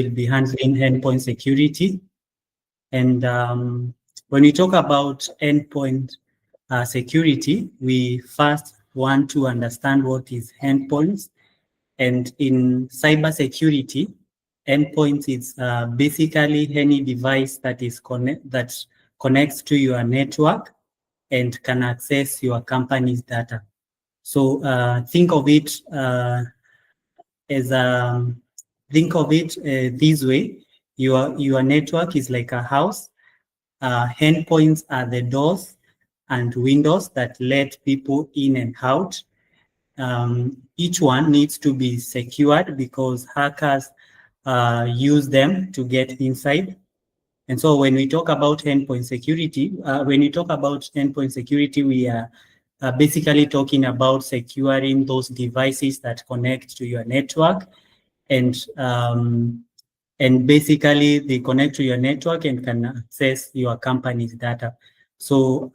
will be handling endpoint security. And when we talk about endpoint security, we first want to understand what is endpoints. And in cybersecurity, endpoints is basically any device that is that connects to your network and can access your company's data. So think of it as this way. Your network is like a house. Endpoints are the doors and windows that let people in and out. Each one needs to be secured because hackers use them to get inside. And so when we talk about endpoint security, we are basically talking about securing those devices that connect to your network, and basically they connect to your network and can access your company's data. So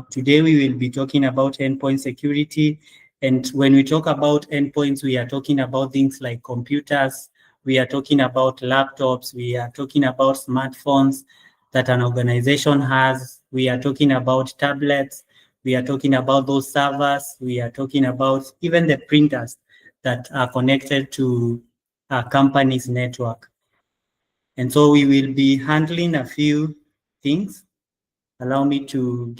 today we will be talking about endpoint security. And when we talk about endpoints, we are talking about things like computers, we are talking about laptops, we are talking about smartphones that an organization has, we are talking about tablets, we are talking about those servers, we are talking about even the printers that are connected to a company's network. And so we will be handling a few things. Allow me to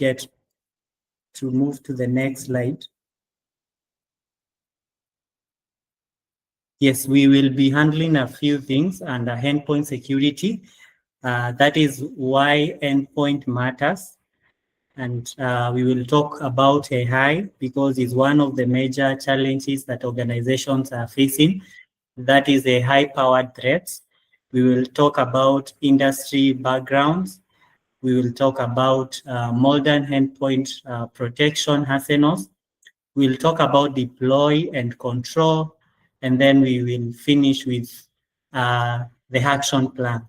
move to the next slide. Yes, we will be handling a few things under endpoint security. That is why endpoint matters. And we will talk about AI because it's one of the major challenges that organizations are facing. That is AI-powered threats. We will talk about industry backgrounds. We will talk about modern endpoint protection arsenals. We'll talk about deploy and control, and then we will finish with the action plan.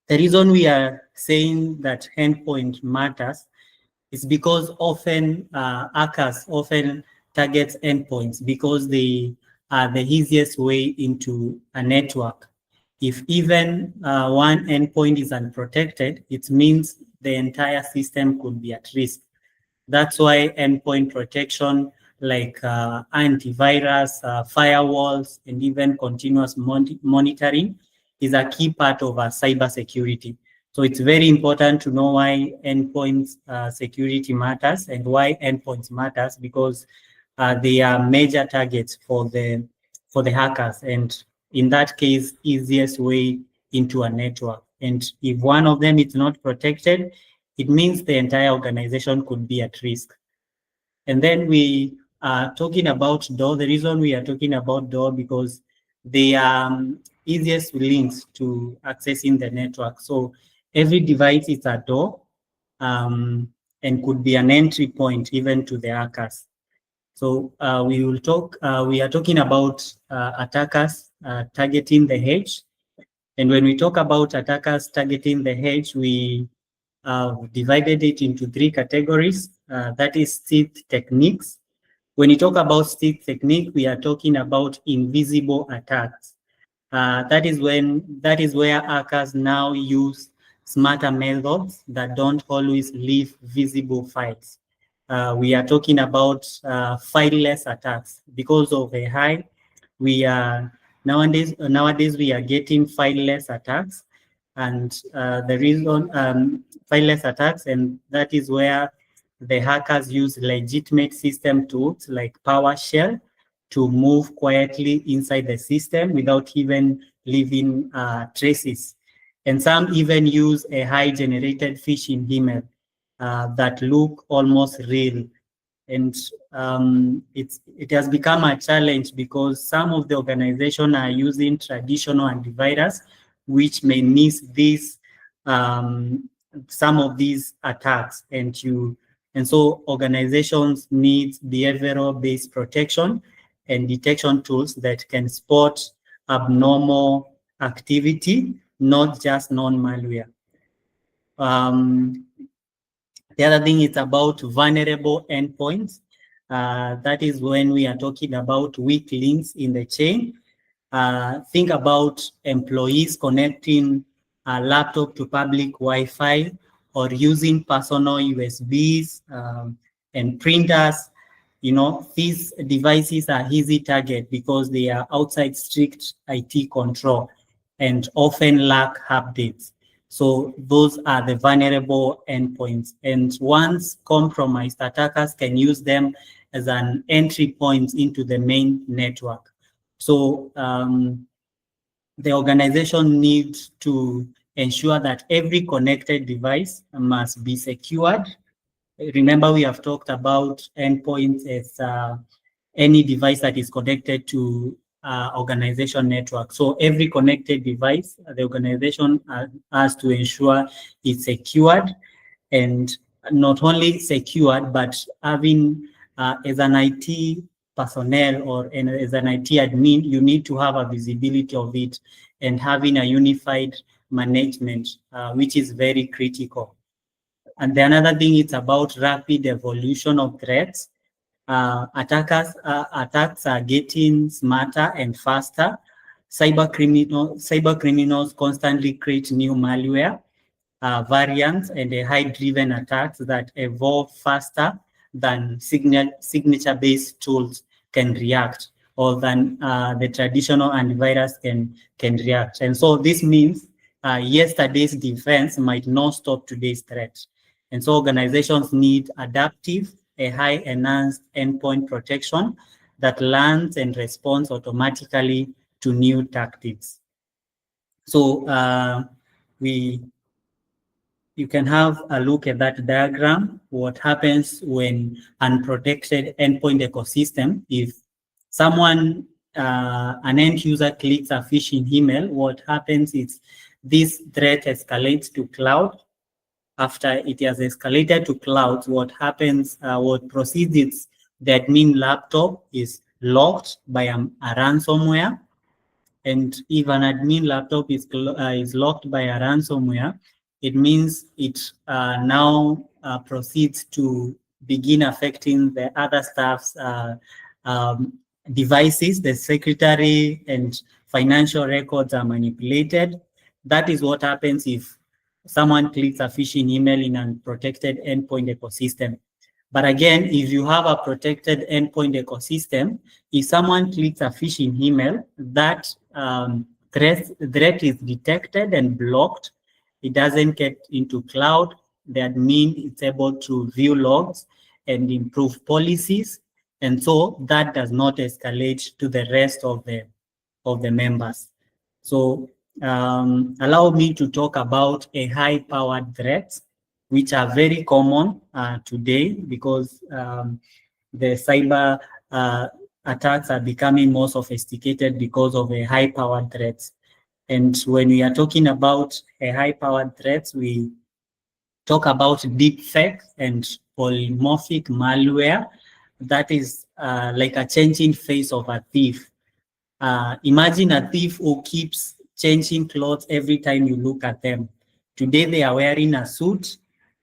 The reason we are saying that endpoint matters is because often hackers often target endpoints because they are the easiest way into a network. If even one endpoint is unprotected, it means the entire system could be at risk. That's why endpoint protection like antivirus, firewalls, and even continuous monitoring is a key part of our cybersecurity. So it's very important to know why endpoint security matters and why endpoints matters, because they are major targets for the hackers, and in that case, easiest way into a network. And if one of them is not protected, it means the entire organization could be at risk. And then we are talking about door. The reason we are talking about door because they are easiest links to accessing the network. So every device is a door and could be an entry point even to the hackers. So we are talking about attackers targeting the edge. And when we talk about attackers targeting the edge, we divided it into three categories. That is stealth techniques. When you talk about stealth technique, we are talking about invisible attacks. That is where hackers now use smarter methods that don't always leave visible files. We are talking about fileless attacks. Because of AI, we are nowadays we are getting fileless attacks, and the reason fileless attacks, and that is where the hackers use legitimate system tools like PowerShell to move quietly inside the system without even leaving traces. And some even use a AI-generated phishing email that look almost real. And it has become a challenge because some of the organizations are using traditional antivirus, which may miss these some of these attacks. And so organizations need behavioral-based protection and detection tools that can spot abnormal activity, not just non-malware. The other thing is about vulnerable endpoints. That is when we are talking about weak links in the chain. Think about employees connecting a laptop to public Wi-Fi or using personal USBs and printers. You know, these devices are easy target because they are outside strict IT control and often lack updates. So those are the vulnerable endpoints. And once compromised, attackers can use them as an entry point into the main network. So the organization needs to ensure that every connected device must be secured. Remember, we have talked about endpoints as any device that is connected to organization network. So every connected device, the organization has to ensure it's secured, and not only secured, but having as an IT personnel or as an IT admin, you need to have a visibility of it and having a unified management, which is very critical. And the another thing is about rapid evolution of threats. Attacks are getting smarter and faster. Cyber criminals constantly create new malware variants and AI-driven attacks that evolve faster than signature-based tools can react, or than the traditional antivirus can react. And so this means yesterday's defense might not stop today's threat. And so organizations need adaptive, AI-enhanced endpoint protection that learns and responds automatically to new tactics. So you can have a look at that diagram, what happens when unprotected endpoint ecosystem. If someone, an end user clicks a phishing email, what happens is this threat escalates to cloud. After it has escalated to cloud, what happens, what proceeds is the admin laptop is locked by a ransomware. And if an admin laptop is locked by a ransomware, it means it now proceeds to begin affecting the other staff's devices. The secretary and financial records are manipulated. That is what happens if someone clicks a phishing email in an unprotected endpoint ecosystem. But again, if you have a protected endpoint ecosystem, if someone clicks a phishing email, that threat is detected and blocked. It doesn't get into cloud. That means it's able to view logs and improve policies. And so that does not escalate to the rest of the members. So allow me to talk about AI-powered threats, which are very common today because the cyber attacks are becoming more sophisticated because of AI-powered threats. And when we are talking about AI-powered threats, we talk about deep fake and polymorphic malware. That is like a changing face of a thief. Imagine a thief who keeps changing clothes every time you look at them. Today they are wearing a suit,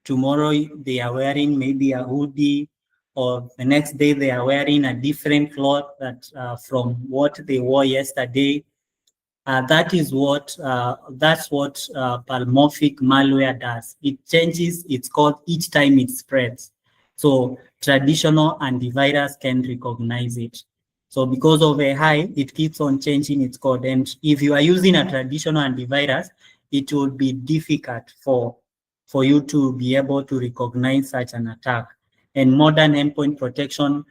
tomorrow they are wearing maybe a hoodie, or the next day they are wearing a different cloth that from what they wore yesterday. That's what polymorphic malware does. It changes its code each time it spreads. So traditional antivirus can recognize it. So because of AI, it keeps on changing its code. And if you are using a traditional antivirus, it will be difficult for you to be able to recognize such an attack. And modern endpoint protection,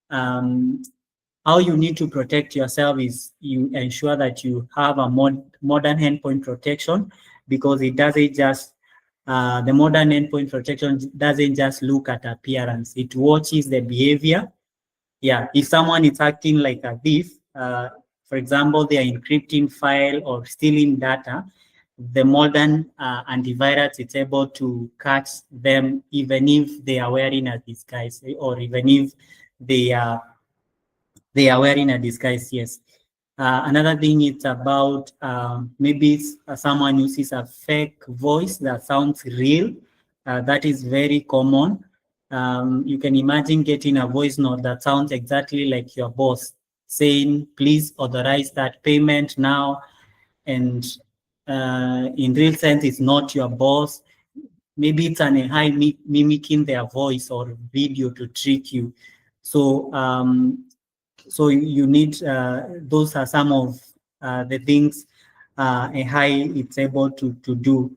how you need to protect yourself is you ensure that you have a modern endpoint protection, because it doesn't just, the modern endpoint protection doesn't just look at appearance, it watches the behavior. Yeah, if someone is acting like a thief, for example, they are encrypting file or stealing data, the modern antivirus is able to catch them even if they are wearing a disguise, or even if they are wearing a disguise, yes. Another thing is about maybe someone uses a fake voice that sounds real. That is very common. You can imagine getting a voice note that sounds exactly like your boss saying, please authorize that payment now. And in real sense, it's not your boss. Maybe it's an AI mimicking their voice or video to trick you. So so you need, those are some of the things AI it's able to do.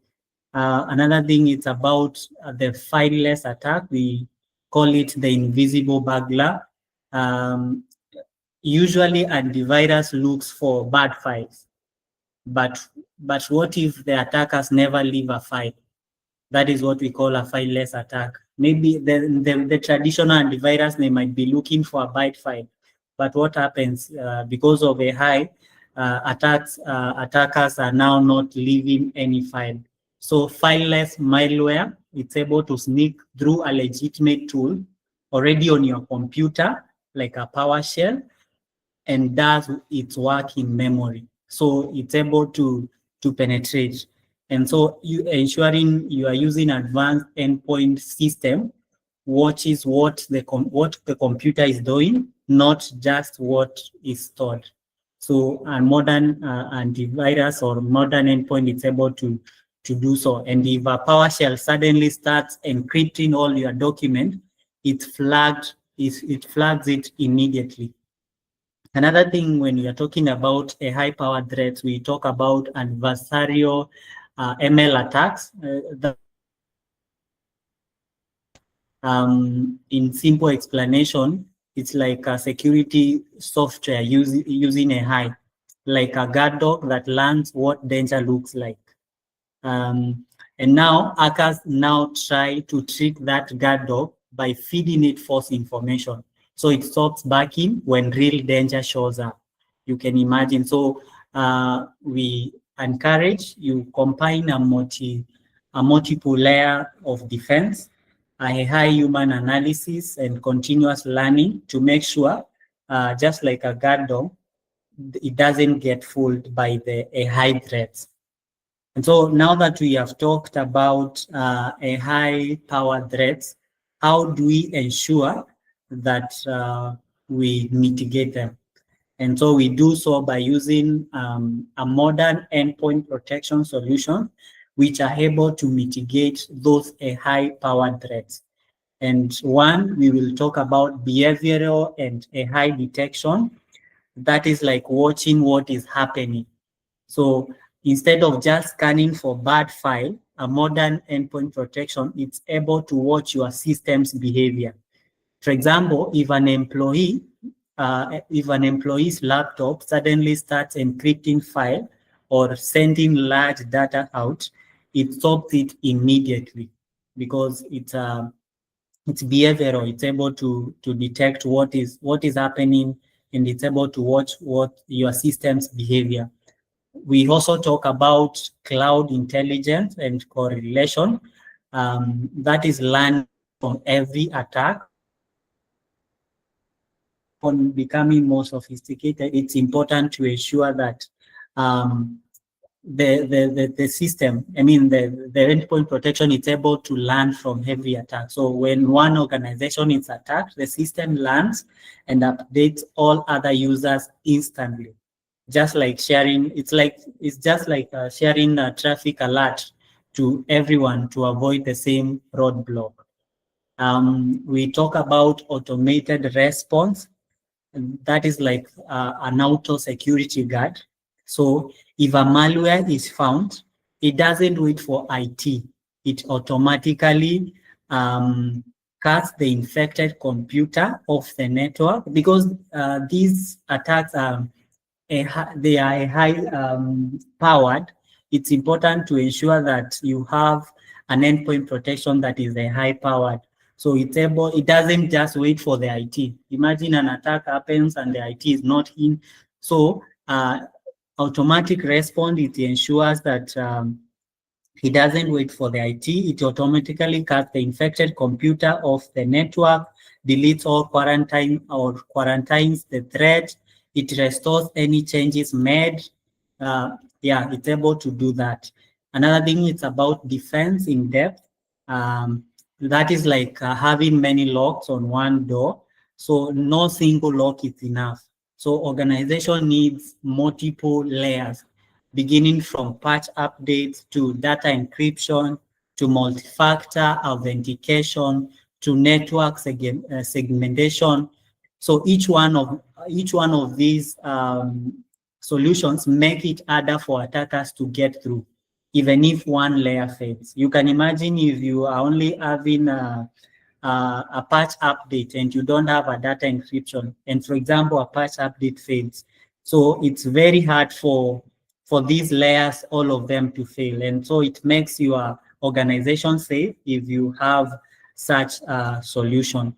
Another thing, it's about the fileless attack. We call it the invisible burglar. Um, Usually antivirus looks for bad files, but what if the attackers never leave a file? That is what we call a fileless attack. Maybe the traditional antivirus, they might be looking for a byte file, but what happens because of AI attackers are now not leaving any file. So fileless malware, it's able to sneak through a legitimate tool already on your computer, like a PowerShell, and does its work in memory. So it's able to penetrate. And so you ensuring you are using advanced endpoint system watches what the computer is doing, not just what is stored. So a modern antivirus or modern endpoint is able to do so. And if a PowerShell suddenly starts encrypting all your document, it flags it immediately. Another thing, when we are talking about a high-powered threats, we talk about adversarial ML attacks. In simple explanation, it's like a security software using AI, like a guard dog that learns what danger looks like. And now hackers now try to trick that guard dog by feeding it false information. So it stops barking when real danger shows up. You can imagine. So we encourage you combine a multiple layer of defense, a high human analysis, and continuous learning to make sure, just like a guard dog, it doesn't get fooled by the AI threats. And so now that we have talked about a high-powered threats, how do we ensure that we mitigate them? And so we do so by using a modern endpoint protection solution, which are able to mitigate those high-powered threats. And one, we will talk about behavioral and AI detection. That is like watching what is happening. So instead of just scanning for bad file, a modern endpoint protection, it's able to watch your system's behavior. For example, if an employee's laptop suddenly starts encrypting file or sending large data out, it stops it immediately because it's behavioral. It's able to detect what is happening, and it's able to watch what your system's behavior. We also talk about cloud intelligence and correlation. That is learned from every attack. On becoming more sophisticated, it's important to ensure that the system, I mean the endpoint protection, is able to learn from every attack. So when one organization is attacked, the system learns and updates all other users instantly. Just like sharing, it's just like sharing a traffic alert to everyone to avoid the same roadblock. We talk about automated response. That is like an auto security guard. So if a malware is found, it doesn't wait for IT. It automatically cuts the infected computer off the network, because these attacks are they are high powered. It's important to ensure that you have an endpoint protection that is a high powered. So it doesn't just wait for the IT. Imagine an attack happens and the IT is not in. So automatic response, it ensures that it doesn't wait for the IT. It automatically cuts the infected computer off the network, deletes all quarantines the threat. It restores any changes made. Yeah, it's able to do that. Another thing, it's about defense in depth. That is like having many locks on one door. So no single lock is enough. So organization needs multiple layers, beginning from patch updates to data encryption, to multi-factor authentication, to network segmentation. So each one of these solutions make it harder for attackers to get through, even if one layer fails. You can imagine if you are only having a patch update and you don't have a data encryption, and for example, a patch update fails. So it's very hard for these layers, all of them to fail. And so it makes your organization safe if you have such a solution.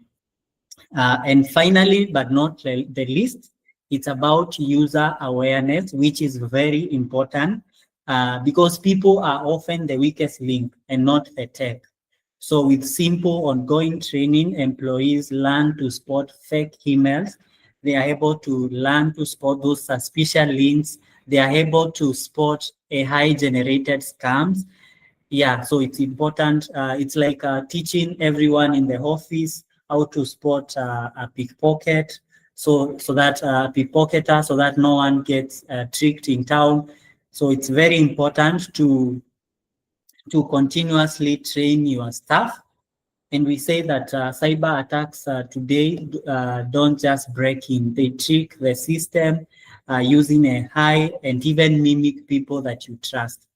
And finally, but not the least, it's about user awareness, which is very important because people are often the weakest link and not the tech. So with simple ongoing training, employees learn to spot fake emails. They are able to learn to spot those suspicious links. They are able to spot AI-generated scams. Yeah, so it's important. It's like teaching everyone in the office how to spot a pickpocket, so that pickpocketer, so that no one gets tricked in town. So it's very important to continuously train your staff. And we say that cyber attacks today don't just break in, they trick the system using AI and even mimic people that you trust.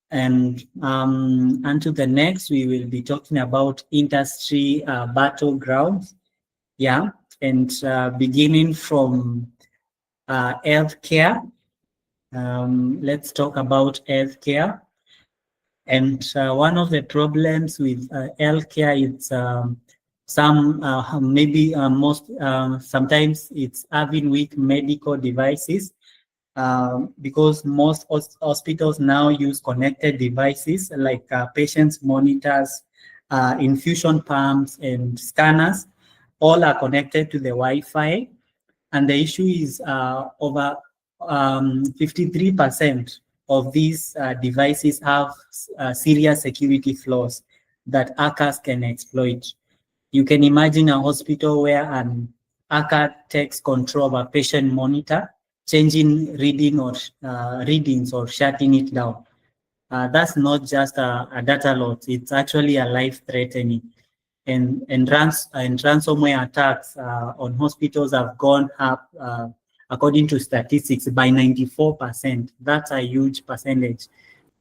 And onto the next, we will be talking about industry battlegrounds. Yeah, and beginning from healthcare, let's talk about healthcare. And one of the problems with healthcare is sometimes it's having weak medical devices. Because most hospitals now use connected devices like patients' monitors, infusion pumps, and scanners. All are connected to the Wi-Fi. And the issue is over 53% of these devices have serious security flaws that hackers can exploit. You can imagine a hospital where an hacker takes control of a patient monitor, changing readings or shutting it down. That's not just a data loss, it's actually a life-threatening. And ransomware attacks on hospitals have gone up, according to statistics, by 94%. That's a huge percentage.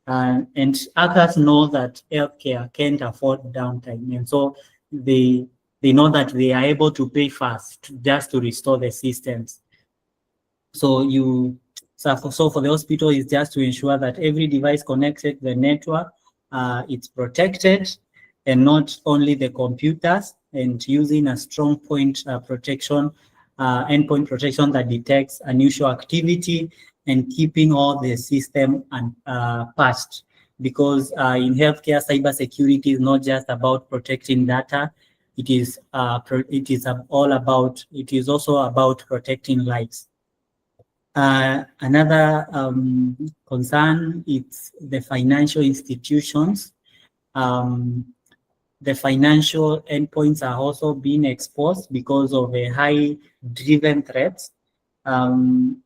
And hackers know that healthcare can't afford downtime. And so they know that they are able to pay fast just to restore the systems. So for the hospital, is just to ensure that every device connected to the network, it's protected, and not only the computers, and using a strong point protection, endpoint protection that detects unusual activity, and keeping all the system patched. Because in healthcare, cybersecurity is not just about protecting data. It is also about protecting lives. Another concern is the financial institutions. The financial endpoints are also being exposed because of a high-driven threats. And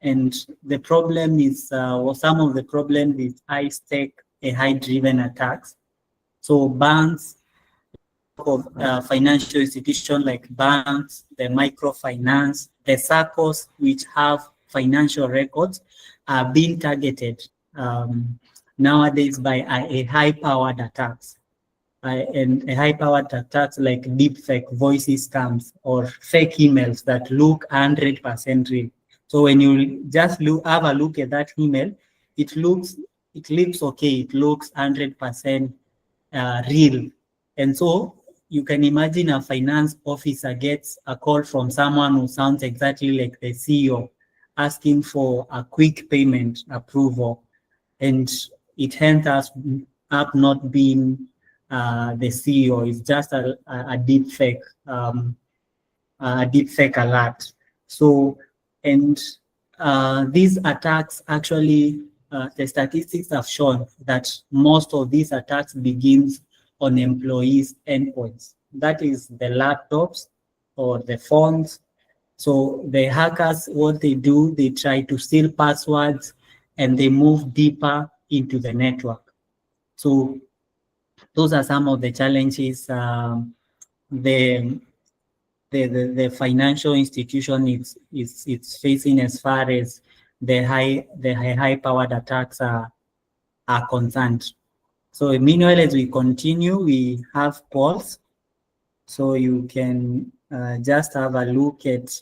the problem is, some of the problem is high-stake, high-driven attacks. So banks, of financial institutions like banks, the microfinance, the SACCOs, which have financial records, are being targeted nowadays by a high-powered attacks. And a high-powered attacks like deepfake voices scams or fake emails that look 100% real. So when you just have a look at that email, it looks okay. It looks 100% real. And so you can imagine a finance officer gets a call from someone who sounds exactly like the CEO, asking for a quick payment approval, and it ends up not being the CEO. It's just a deep fake alert. So, and these attacks actually, the statistics have shown that most of these attacks begins on employees' endpoints. That is the laptops or the phones So the hackers, what they do, they try to steal passwords and they move deeper into the network. So those are some of the challenges the financial institution is facing as far as the high powered attacks are concerned. So meanwhile, as we continue, we have polls. So you can just have a look at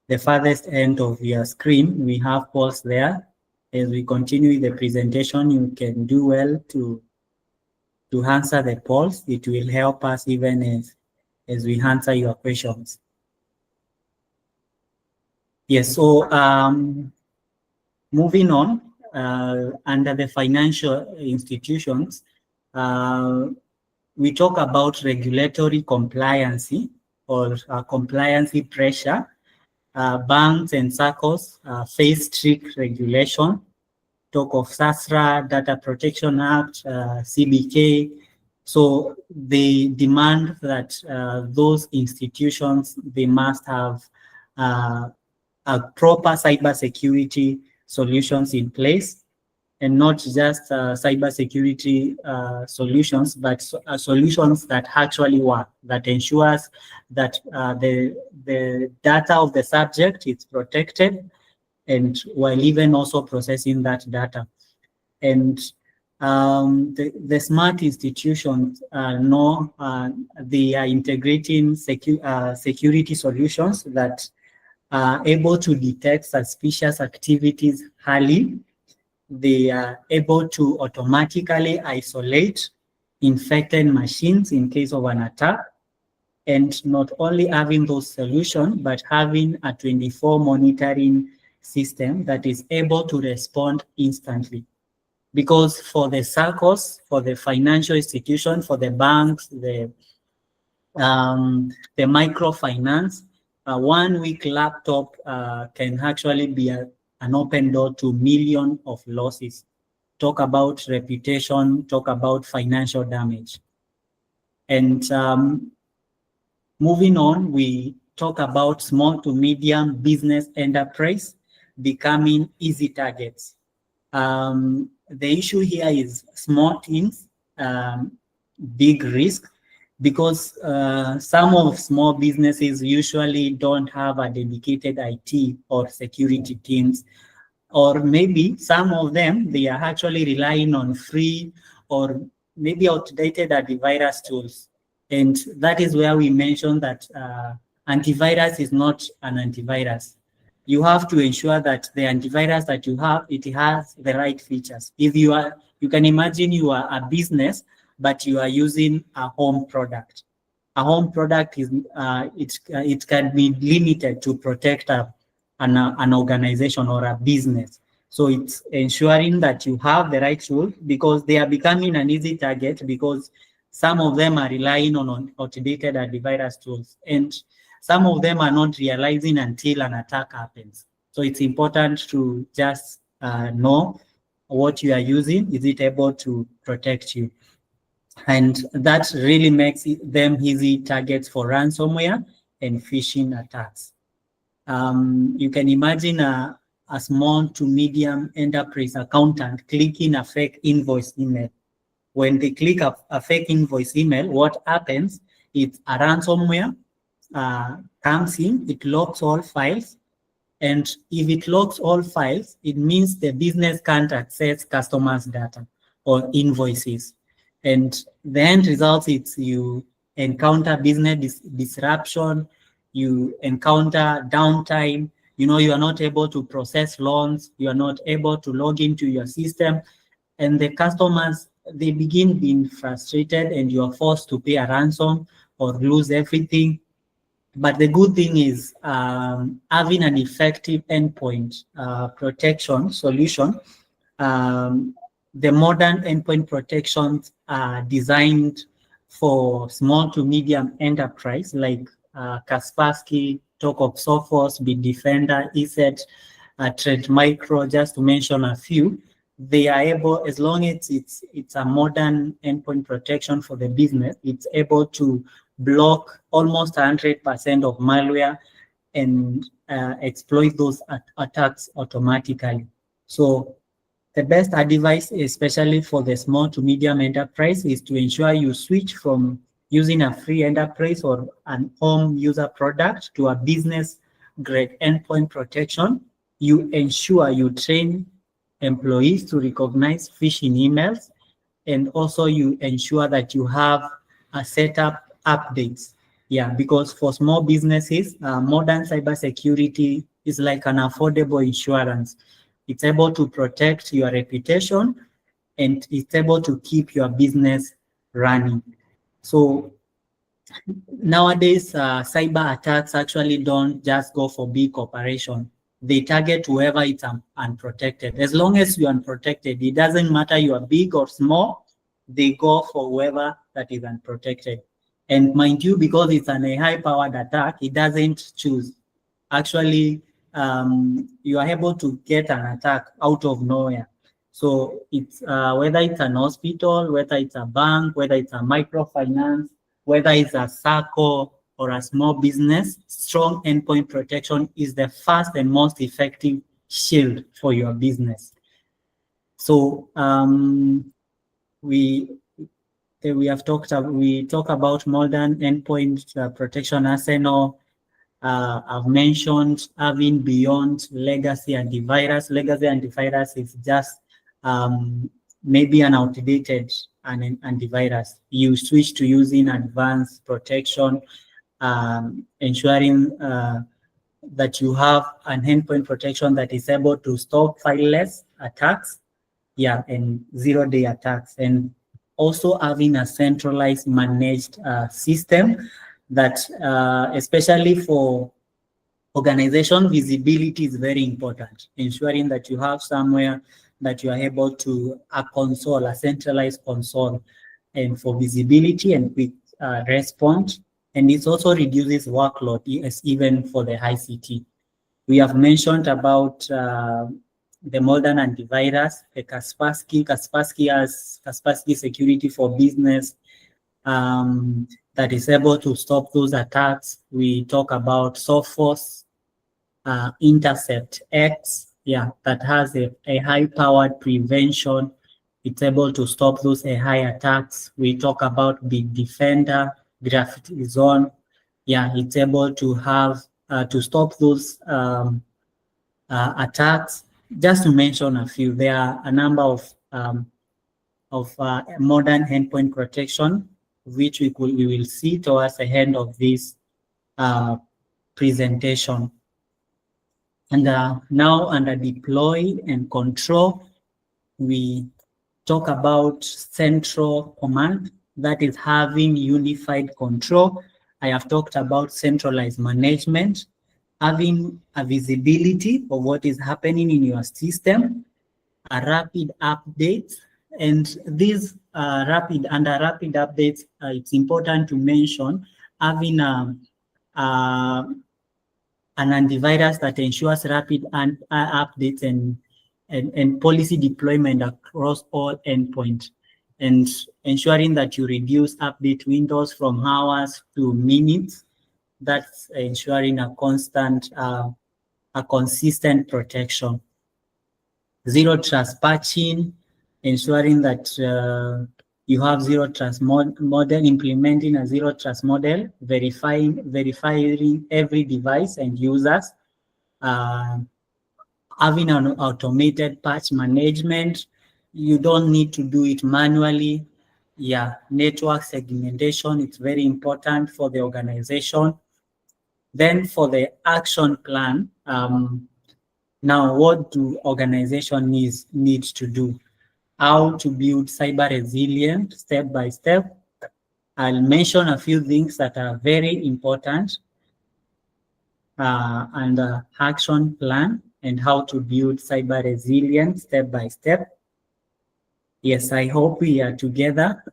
the farthest end of your screen. We have polls there. As we continue the presentation, you can do well to answer the polls. It will help us even as we answer your questions. Yes, so moving on, under the financial institutions, we talk about regulatory compliancy or compliancy pressure. Banks and SACCOs face strict regulation. Talk of SASRA, Data Protection Act, CBK. So they demand that those institutions, they must have a proper cybersecurity solutions in place, and not just cybersecurity solutions, but solutions that actually work, that ensures that the data of the subject is protected, and while even also processing that data. And the smart institutions know they are integrating security solutions that are able to detect suspicious activities early. They are able to automatically isolate infected machines in case of an attack, and not only having those solutions, but having a 24 monitoring system that is able to respond instantly. Because for the SACCOs, for the financial institution, for the banks, the microfinance, a 1 week laptop can actually be an open door to millions of losses. Talk about reputation, talk about financial damage. And moving on, we talk about small to medium business enterprise becoming easy targets. The issue here is small teams, big risk, because some of small businesses usually don't have a dedicated IT or security teams, or maybe some of them, they are actually relying on free or maybe outdated antivirus tools. And that is where we mentioned that antivirus is not an antivirus. You have to ensure that the antivirus that you have, it has the right features. If you can imagine you are a business, but you are using a home product. A home product is it can be limited to protect an organization or a business. So it's ensuring that you have the right tools, because they are becoming an easy target, because some of them are relying on outdated antivirus tools, and some of them are not realizing until an attack happens. So it's important to just know what you are using. Is it able to protect you? And that really makes them easy targets for ransomware and phishing attacks. You can imagine a small to medium enterprise accountant clicking a fake invoice email. When they click a fake invoice email, what happens is a ransomware comes in, it locks all files. And if it locks all files, it means the business can't access customers' data or invoices. And the end result is you encounter business disruption, you encounter downtime, you are not able to process loans, you are not able to log into your system, and the customers, they begin being frustrated, and you are forced to pay a ransom or lose everything. But the good thing is having an effective endpoint protection solution. The modern endpoint protections are designed for small to medium enterprise, like Kaspersky, talk of Sophos, Bitdefender, ESET, Trend Micro, just to mention a few. They are able, as long as it's a modern endpoint protection for the business, it's able to block almost 100% of malware and exploit those attacks automatically. So the best advice, especially for the small to medium enterprise, is to ensure you switch from using a free enterprise or an home user product to a business grade endpoint protection. You ensure you train employees to recognize phishing emails, and also you ensure that you have a setup updates. Yeah, because for small businesses, modern cybersecurity is like an affordable insurance. It's able to protect your reputation and it's able to keep your business running. So nowadays, cyber attacks actually don't just go for big corporations. They target whoever is unprotected. As long as you're unprotected, it doesn't matter you are big or small, they go for whoever that is unprotected. And mind you, because it's a high-powered attack, it doesn't choose. Actually, you are able to get an attack out of nowhere. So it's whether it's an hospital, whether it's a bank, whether it's a microfinance, whether it's a circle or a small business, strong endpoint protection is the first and most effective shield for your business. So we talk about modern endpoint protection arsenal. I've mentioned having beyond legacy antivirus. Legacy antivirus is just maybe an outdated antivirus. You switch to using advanced protection, ensuring that you have an endpoint protection that is able to stop fileless attacks, and zero-day attacks, and also having a centralized managed system that, especially for organization, visibility is very important, ensuring that you have somewhere that you are able to a centralized console, and for visibility and quick response. And it also reduces workload, even for the ICT. We have mentioned about the modern antivirus, the Kaspersky Security for Business, that is able to stop those attacks. We talk about Sophos Intercept X, that has a high-powered prevention. It's able to stop those AI attacks. We talk about Big Defender, Graffiti Zone. It's able to have to stop those attacks. Just to mention a few, there are a number of modern endpoint protection, which we will see towards the end of this presentation. And now under deploy and control, we talk about central command, that is having unified control. I have talked about centralized management, having a visibility of what is happening in your system, a rapid update, and these rapid updates, it's important to mention having an antivirus that ensures rapid updates and policy deployment across all endpoints, and ensuring that you reduce update windows from hours to minutes. That's ensuring a consistent protection. Zero trust patching, ensuring that you have zero trust model, implementing a zero trust model, verifying every device and users, having an automated patch management. You don't need to do it manually. Network segmentation, it's very important for the organization. Then for the action plan, now what do organizations need to do? How to build cyber resilience step by step. I'll mention a few things that are very important and action plan and how to build cyber resilience step by step. Yes, I hope we are together.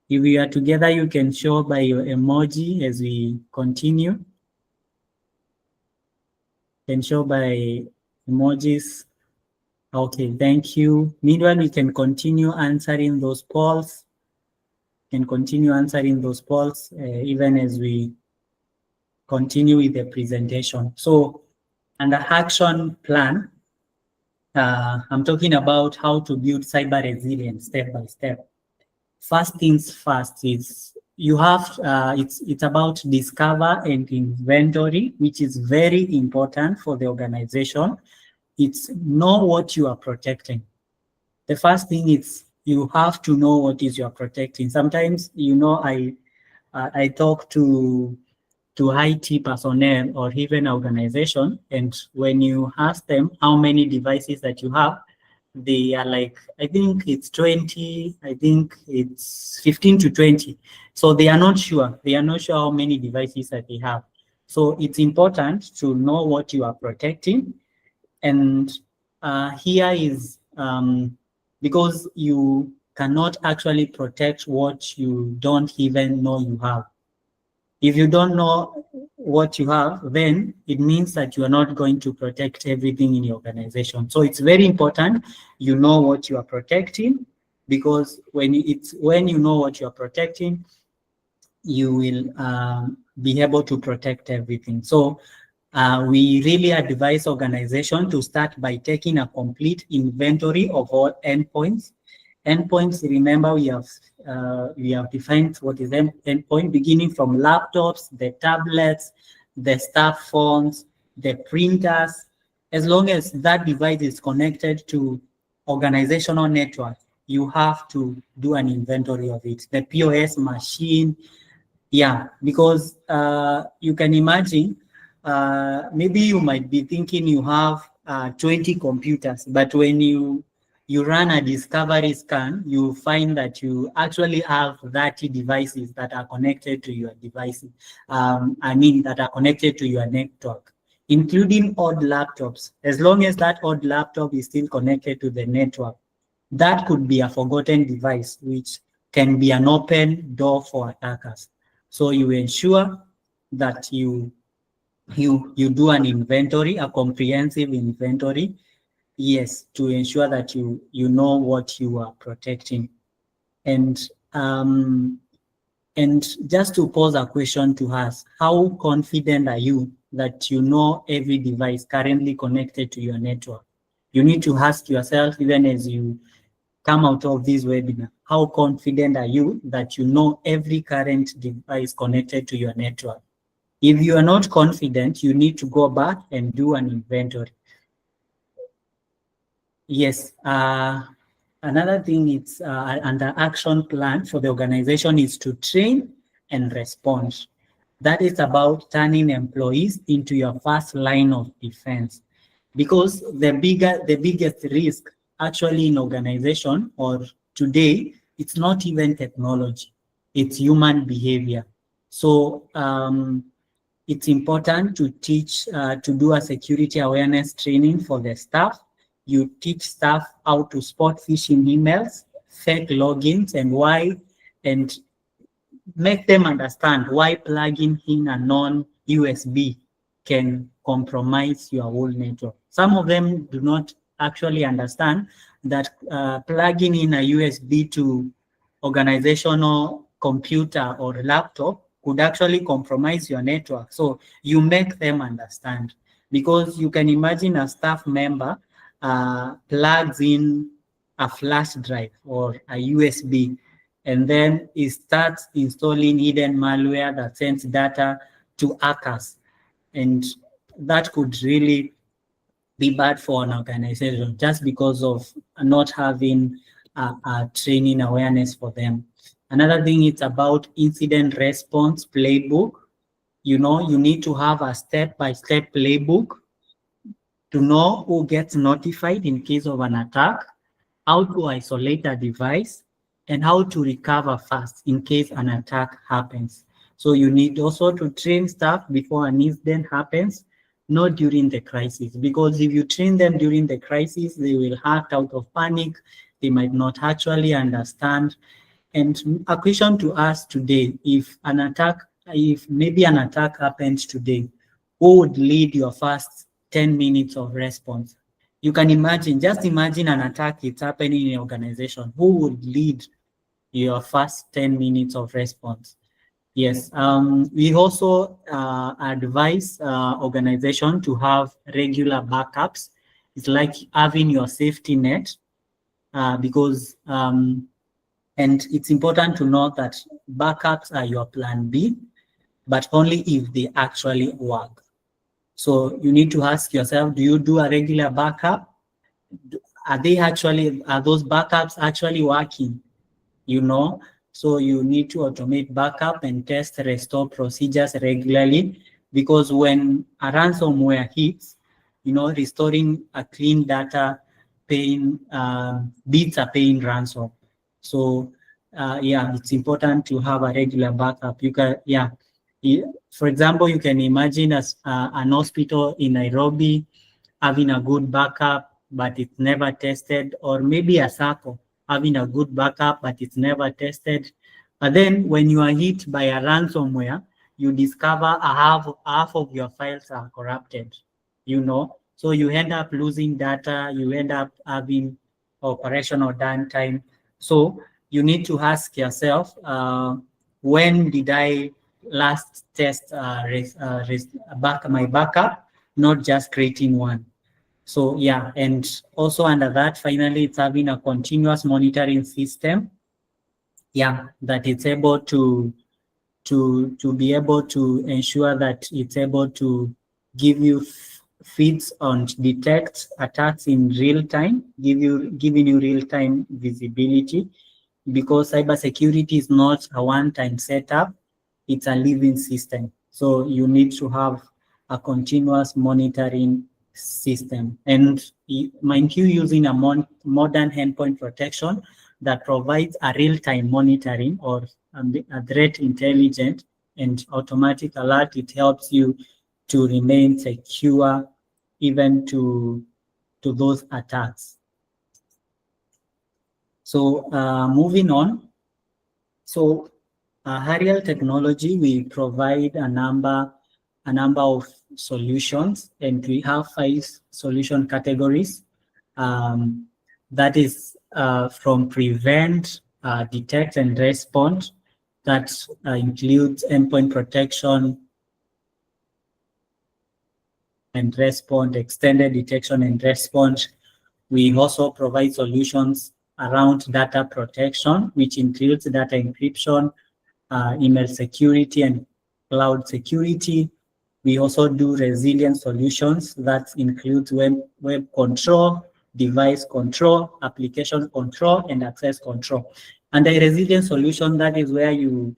If we are together, you can show by your emoji as we continue. You can show by emojis. Okay, thank you. Meanwhile, we can continue answering those polls. can continue answering those polls even as we continue with the presentation. So under action plan, I'm talking about how to build cyber resilience step by step. First things first is you have, it's about discover and inventory, which is very important for the organization. It's know what you are protecting. The first thing is you have to know what is you are protecting. Sometimes, I talk to IT personnel or even organization, and when you ask them how many devices that you have, they are like, I think it's 20, I think it's 15 to 20. So they are not sure. They are not sure how many devices that they have. So it's important to know what you are protecting. And here is, because you cannot actually protect what you don't even know you have. If you don't know what you have, then it means that you are not going to protect everything in your organization. So it's very important you know what you are protecting, because when you know what you are protecting, you will be able to protect everything. So we really advise organization to start by taking a complete inventory of all endpoints. Endpoints, remember, we have defined what is endpoint, beginning from laptops, the tablets, the staff phones, the printers. As long as that device is connected to organizational network, you have to do an inventory of it. The POS machine, yeah, because you can imagine, maybe you might be thinking you have 20 computers, but when you run a discovery scan, you find that you actually have 30 devices that are connected to your devices. That are connected to your network, including old laptops. As long as that old laptop is still connected to the network, that could be a forgotten device, which can be an open door for attackers. So you ensure that you do an inventory, a comprehensive inventory, yes, to ensure that you know what you are protecting. And just to pose a question to us, how confident are you that you know every device currently connected to your network? You need to ask yourself, even as you come out of this webinar, how confident are you that you know every current device connected to your network? If you are not confident, you need to go back and do an inventory. Yes, another thing is under action plan for the organization is to train and respond. That is about turning employees into your first line of defense. Because the biggest risk actually in organization or today, it's not even technology, it's human behavior. So it's important to teach, to do a security awareness training for the staff. You teach staff how to spot phishing emails, fake logins, and why, and make them understand why plugging in a non-USB can compromise your whole network. Some of them do not actually understand that plugging in a USB to organizational computer or laptop could actually compromise your network. So you make them understand, because you can imagine a staff member plugs in a flash drive or a USB, and then it starts installing hidden malware that sends data to hackers. And that could really be bad for an organization just because of not having a training awareness for them. Another thing is about incident response playbook. You know, you need to have a step-by-step playbook to know who gets notified in case of an attack, how to isolate a device, and how to recover fast in case an attack happens. So you need also to train staff before an incident happens, not during the crisis, because if you train them during the crisis, they will act out of panic. They might not actually understand. And a question to us today, if maybe an attack happens today, who would lead your first 10 minutes of response? You can imagine, just imagine an attack is happening in your organization. Who would lead your first 10 minutes of response. Yes, we also advise organization to have regular backups. It's like having your safety net because, and it's important to know that backups are your plan B, but only if they actually work. So you need to ask yourself, do you do a regular backup? Are those backups actually working? So you need to automate backup and test restore procedures regularly, because when a ransomware hits, restoring a clean data beats a paying ransom. So yeah, it's important to have a regular backup. For example, you can imagine as an hospital in Nairobi having a good backup, but it's never tested, or maybe a SACCO having a good backup, but it's never tested. But then when you are hit by a ransomware, you discover half of your files are corrupted, So you end up losing data, you end up having operational downtime. So you need to ask yourself, when did I last test my backup, not just creating one. So yeah, and also under that, finally, it's having a continuous monitoring system. Yeah, that it's able to be able to ensure that it's able to give you feeds on detect attacks in real time, giving you real time visibility, because cybersecurity is not a one-time setup, it's a living system. So you need to have a continuous monitoring system. And mind you, using a modern endpoint protection that provides a real-time monitoring or a threat intelligence and automatic alert, it helps you to remain secure even to those attacks. So moving on. So Ariel Technology, we provide a number of solutions, and we have 5 solution categories. That is from prevent, detect, and respond. That includes endpoint protection and respond, extended detection and response. We also provide solutions around data protection, which includes data encryption, email security, and cloud security. We also do resilient solutions that includes web control, device control, application control, and access control. And the resilient solution, that is where you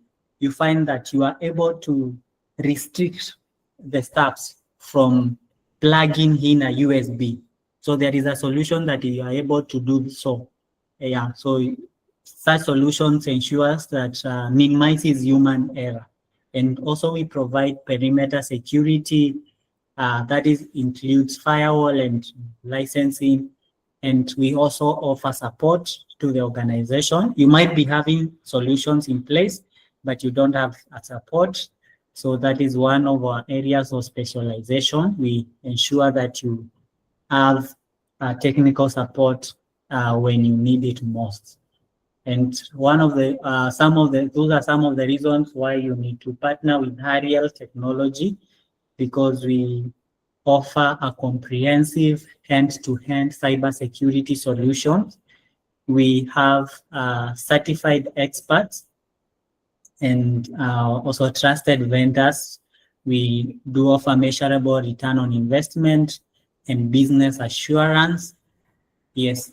find that you are able to restrict the steps from plugging in a USB. So there is a solution that you are able to do so. Yeah, so such solutions ensures that minimizes human error. And also we provide perimeter security, that includes firewall and licensing. And we also offer support to the organization. You might be having solutions in place, but you don't have a support. So that is one of our areas of specialization. We ensure that you have technical support when you need it most. And those are some of the reasons why you need to partner with Ariel Technology, because we offer a comprehensive end-to-end cybersecurity solutions. We have certified experts and also trusted vendors. We do offer measurable return on investment and business assurance. Yes,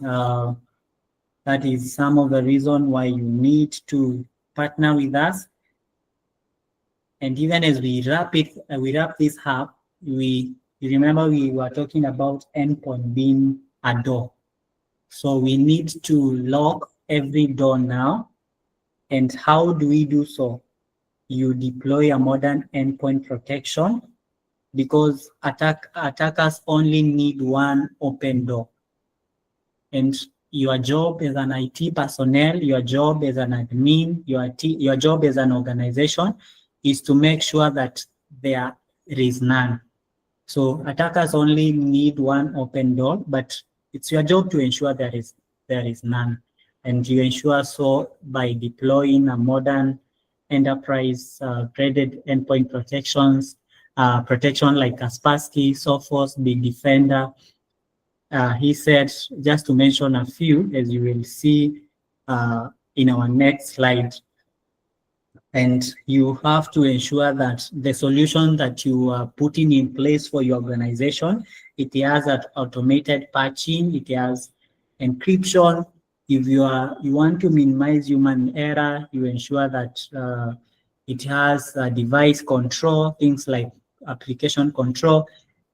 that is some of the reason why you need to partner with us. And even as we wrap this up, you remember we were talking about endpoint being a door. So we need to lock every door now. And how do we do so? You deploy a modern endpoint protection, because attackers only need one open door. And your job as an IT personnel, your job as an admin, your job as an organization is to make sure that there is none. So attackers only need one open door, but it's your job to ensure there is none. And you ensure so by deploying a modern enterprise graded endpoint protection like Kaspersky, Sophos, Big Defender. He said, just to mention a few, as you will see in our next slide. And you have to ensure that the solution that you are putting in place for your organization, it has that automated patching, it has encryption. If you want to minimize human error, you ensure that it has device control, things like application control,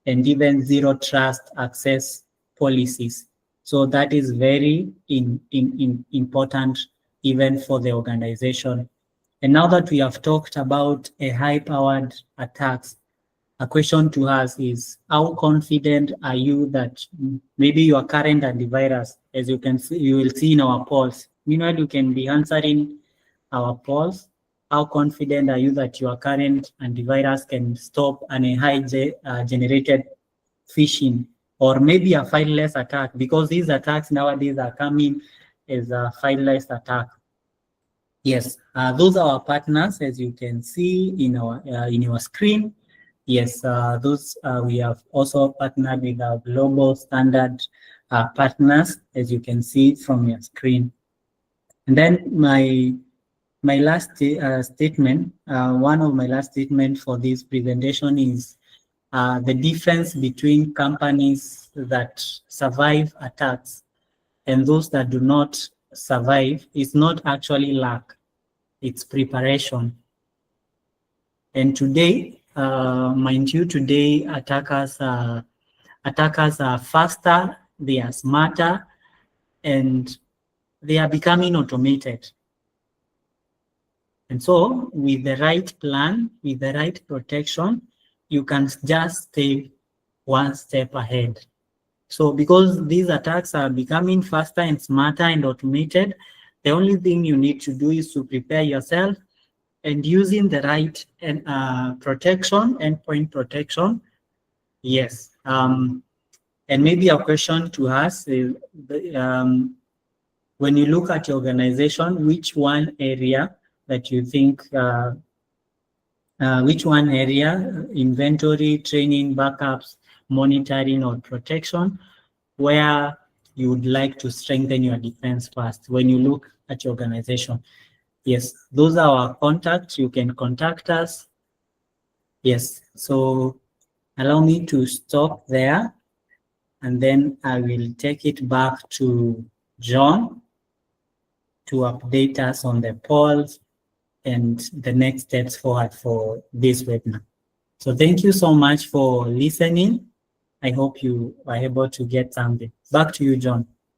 and even zero trust access policies. So that is very important even for the organization. And now that we have talked about AI-powered attacks, a question to us is, how confident are you that maybe your current antivirus, as you can see, you will see in our polls. Meanwhile, you can be answering our polls. How confident are you that your current antivirus can stop an AI-generated phishing or maybe a fileless attack? Because these attacks nowadays are coming as a fileless attack. Yes, those are our partners, as you can see in your screen. Yes, those we have also partnered with our global standard partners, as you can see from your screen. And then my last statement, one of my last statement for this presentation is the difference between companies that survive attacks and those that do not survive is not actually lack, it's preparation. And today, mind you, today attackers are faster, they are smarter, and they are becoming automated. And so with the right plan, with the right protection, you can just stay one step ahead. So because these attacks are becoming faster and smarter and automated, the only thing you need to do is to prepare yourself and using the right protection, endpoint protection. Yes. And maybe a question to us is, when you look at your organization, which one area that you think, inventory, training, backups, monitoring, or protection, where you would like to strengthen your defense first when you look at your organization? Yes, those are our contacts. You can contact us. Yes, so allow me to stop there, and then I will take it back to John to update us on the polls and the next steps forward for this webinar. So thank you so much for listening. I hope you are able to get something. Back to you, John.